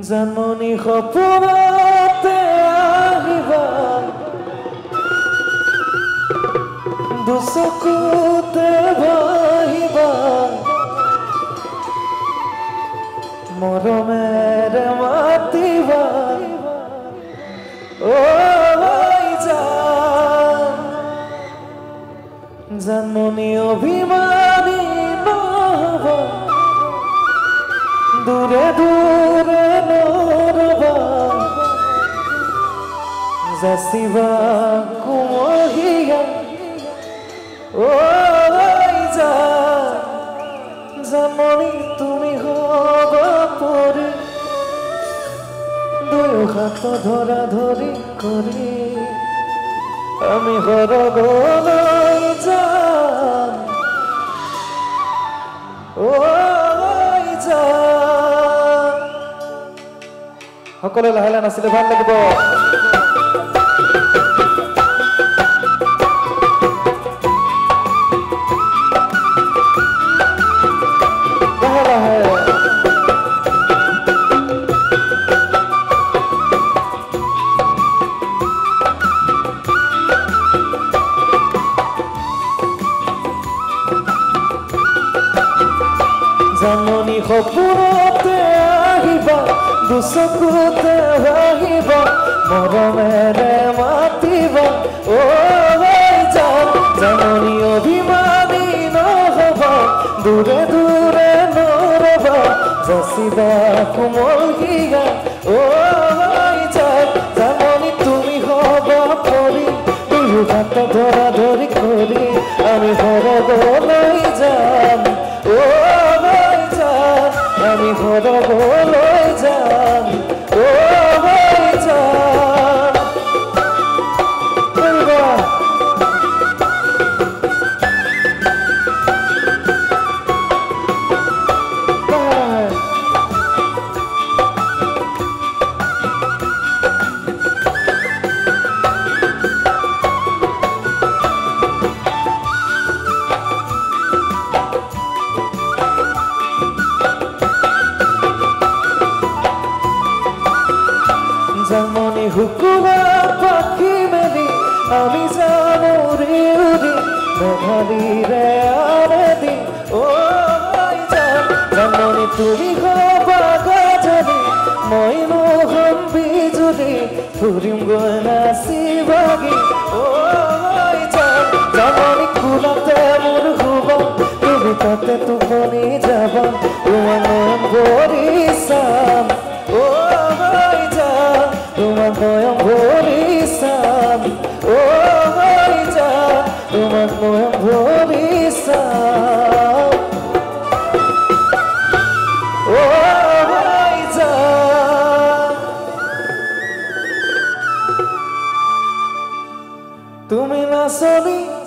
জানমনি সপোনতে আহিবা দুচকুতে ভাহিবা মৰমেৰে মাতিবা ঐ জানমনি অভিমানী নহ'ব দূৰে দূৰে নৰবা যাচিবা কুমহিয়া ঐ জানমনি তুমি হবা পৰি দুয়ো হাত ধৰা ধৰি কৰি আমি সৰগলৈ যাম ঐ সকলোৱে লাহে লাহে নাচিলে ভাল লাগিব লাহে লাহে জানমনি সপোনতে আহিবা দুচকুতে ভাহিবা মৰমেৰে মাতিবা ঐ জানমনি অভিমানী নহ'বা দূৰে দূৰে নৰবা যাচিবা কুমহিয়া ঐ জানমনি তুমি হবা পৰি দুয়ো হাত ধৰা ধৰি কৰি আমি সৰগলৈ যাম আমি সৰগলৈ যাম জানমনি হুকুমা পাখি মেলি আমি জানো উৰি উৰি মেঘালীৰে আৰেদি ঐ জানমনি তুমি হবা গাজনি মই নহ'ম বিজুলি ফুৰিম গৈ নাচি বাগি ঐ জানমনি কোলাতে মোৰ শুবা তুমি তাতে টোপনি যাবা তোমাৰ নয়ন ভৰি চাম তোমাৰ নয়ন ভৰি চাম ঐ তোমাৰ নয়ন ভৰি চাম ঐ তুমি নাচনি